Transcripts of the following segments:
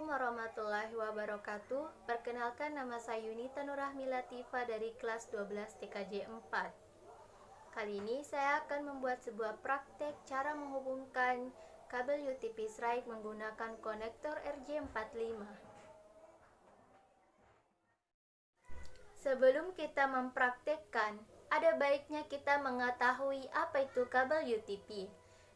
Assalamualaikum warahmatullahi wabarakatuh. Perkenalkan, nama saya Yunita Nurrahmi Latifah dari kelas 12 TKJ 4. Kali ini saya akan membuat sebuah praktek cara menghubungkan kabel UTP Strike menggunakan konektor RJ45. Sebelum kita mempraktekkan, ada baiknya kita mengetahui apa itu kabel UTP.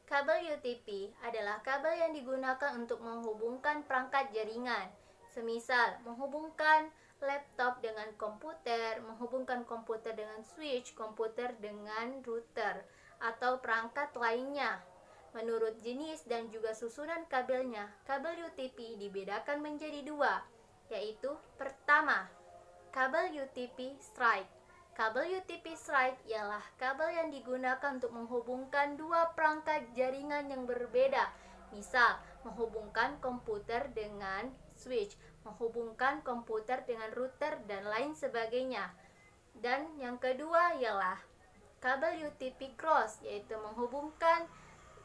Kabel UTP adalah kabel yang digunakan untuk menghubungkan perangkat jaringan, semisal menghubungkan laptop dengan komputer, menghubungkan komputer dengan switch, komputer dengan router, atau perangkat lainnya. Menurut jenis dan juga susunan kabelnya, kabel UTP dibedakan menjadi dua, yaitu pertama, kabel UTP Strike. Kabel UTP Strike ialah kabel yang digunakan untuk menghubungkan dua perangkat jaringan yang berbeda. Misal, menghubungkan komputer dengan switch, menghubungkan komputer dengan router, dan lain sebagainya. Dan yang kedua ialah kabel UTP Cross, yaitu menghubungkan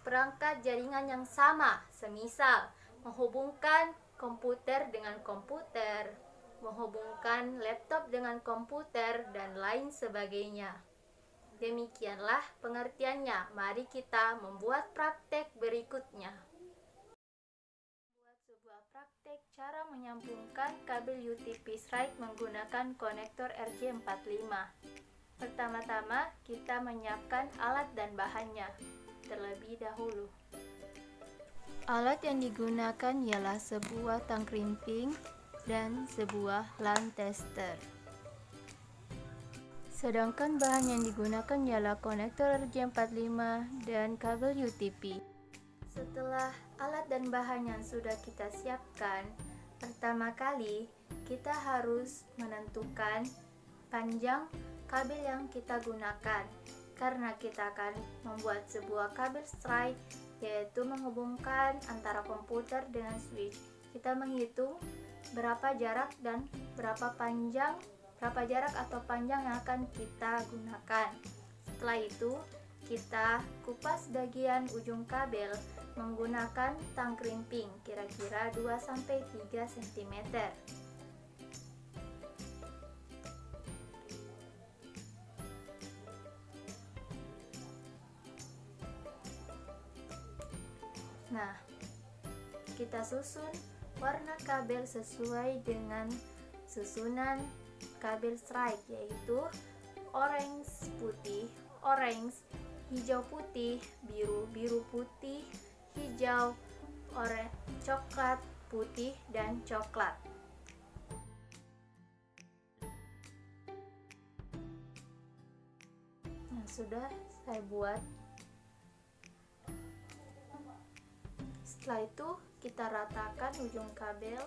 perangkat jaringan yang sama. Semisal, menghubungkan komputer dengan komputer, menghubungkan laptop dengan komputer, dan lain sebagainya. Demikianlah pengertiannya. Mari kita membuat praktek berikutnya. Buat sebuah praktek cara menyambungkan kabel UTP Strike menggunakan konektor RJ45. Pertama-tama kita menyiapkan alat dan bahannya terlebih dahulu. Alat yang digunakan ialah sebuah tang krimping dan sebuah LAN tester. Sedangkan bahan yang digunakan ialah konektor RJ45 dan kabel UTP. Setelah alat dan bahan yang sudah kita siapkan, pertama kali kita harus menentukan panjang kabel yang kita gunakan, karena kita akan membuat sebuah kabel strike, yaitu menghubungkan antara komputer dengan switch. Kita menghitung berapa jarak dan berapa jarak atau panjang yang akan kita gunakan. Setelah itu, kita kupas bagian ujung kabel menggunakan tang krimping kira-kira 2-3 cm. Nah, kita susun warna kabel sesuai dengan susunan kabel strike, yaitu orange putih, orange, hijau putih, biru, biru putih, hijau, orange, coklat, putih, dan coklat. Nah, sudah saya buat. Setelah itu kita ratakan ujung kabel,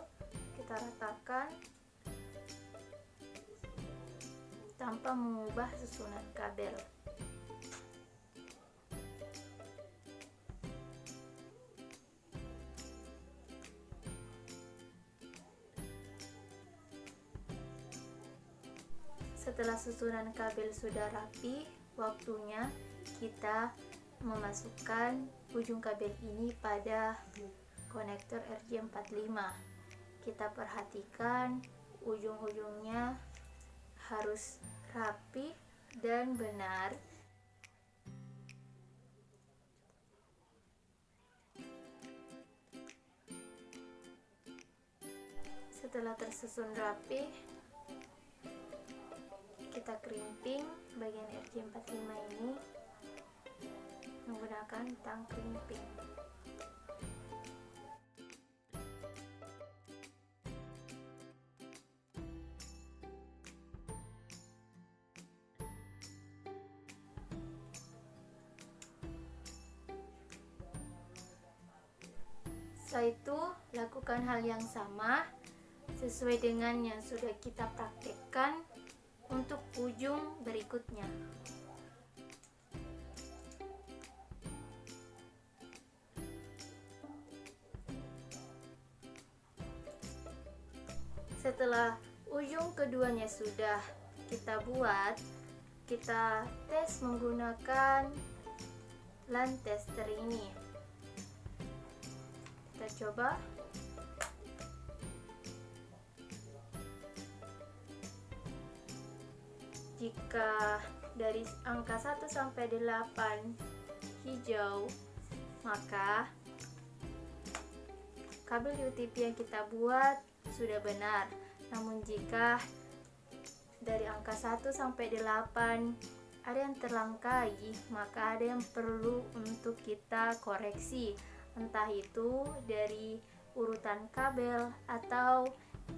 kita ratakan tanpa mengubah susunan kabel. Setelah susunan kabel sudah rapi, waktunya kita memasukkan ujung kabel ini pada konektor RJ45. Kita perhatikan ujung-ujungnya harus rapi dan benar. Setelah tersusun rapi, kita krimping bagian RJ45 ini menggunakan tang krimping. Setelah itu, lakukan hal yang sama sesuai dengan yang sudah kita praktekkan untuk ujung berikutnya. Setelah ujung keduanya sudah kita buat, kita tes menggunakan LAN tester ini. Kita coba. Jika dari angka 1 sampai 8 hijau, maka kabel UTP yang kita buat sudah benar. Namun jika dari angka 1 sampai 8 ada yang terlangkai, maka ada yang perlu untuk kita koreksi. Entah itu dari urutan kabel atau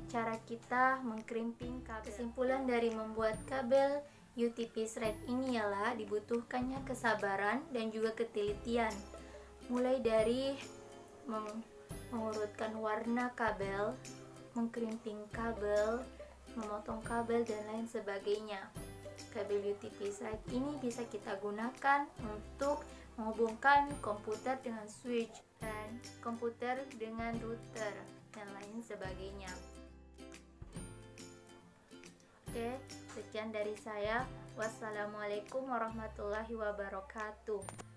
cara kita mengkrimping kabel. Kesimpulan dari membuat kabel UTP thread ini ialah dibutuhkannya kesabaran dan juga ketelitian. Mulai dari mengurutkan warna kabel, mengkrimping kabel, memotong kabel, dan lain sebagainya. Kabel UTP thread ini bisa kita gunakan untuk menghubungkan komputer dengan switch dan komputer dengan router dan lain sebagainya. Oke, sekian dari saya. Wassalamualaikum warahmatullahi wabarakatuh.